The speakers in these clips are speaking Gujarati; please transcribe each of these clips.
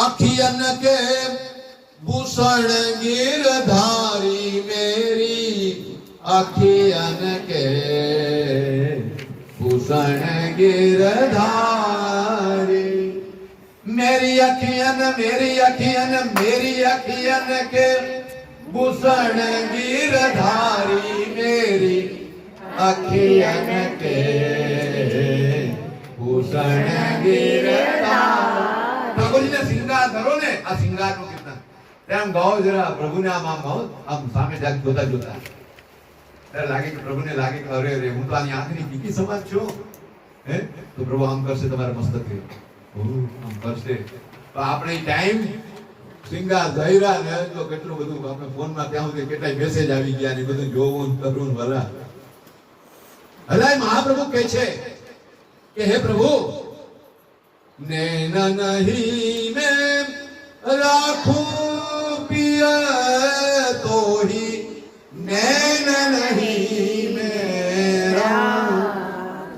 अखियन के भूषण गिरधारी मेरी अखियन के भूषण गिरधारी मेरी अखियन के भूषण गिरधारी मेरी अखियन के भूषण गिरधारी। ठाकुर जी ने श्रृंगार करो ने आ श्रृंगार નું કીર્તન તેમ ગાઓ જરા પ્રભુને આમ સામે જોતા જોતા ત્યારે લાગે કે પ્રભુને લાગે કે અરે રે હું તો આની આંખની કીકી સમાજ છું હે તો પ્રભુ આમ કરશે તમારા મસ્તકે આમ કરશે તો આપણે ટાઈમ શ્રૃંગાર ધૈર્યા ને તો કેટલું બધું આપણે ફોનમાં ત્યાં સુધી કેટલાય મેસેજ આવી ગયા ને બધું જોવું કરવું ભલા હલાય મહાપ્રભુ કહે છે કે હે પ્રભુ नैन नहीं मैं राखूं पिया तो ही नैन नहीं मेरा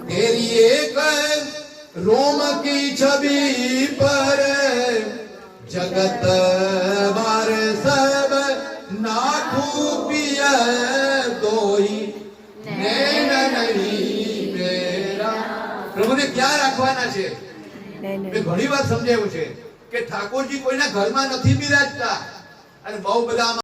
तेरी एक रोम की छवि पर जगत बार सब नाखूं पिया तो ही नैन नहीं मेरा। प्रभु ने क्या रखवाना છે મેં ઘણી વાર સમજાવ્યું છે કે ઠાકોરજી કોઈના ઘરમાં નથી બિરાજતા અને બહુ બધા